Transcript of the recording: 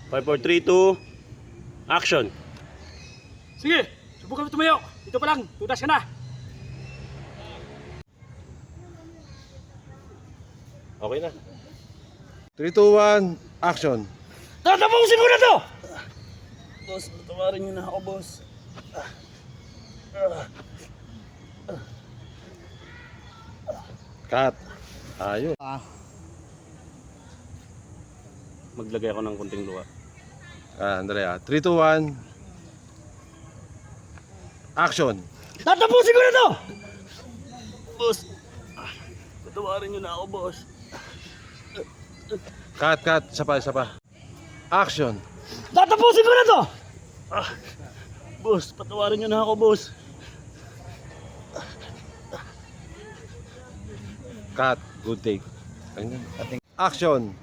5, 4, 3, 2, action! Sige, subukan mo tumayo. Dito pa lang, tudas ka na. Okay na. 3, 2, 1, action. Tatapusin ko na to! Boss, patawarin niyo na ako, boss. Cut. Ayun. Maglagay ako ng kunting luha. Andrea. 3, 2, 1, action. Tatapusin ko na to! Boss, patawarin niyo na ako, boss. Cut, cut. Isa pa. Action. Tatapusin ko na to! Boss, patawarin niyo na ako, boss. Cut. Good take. Action.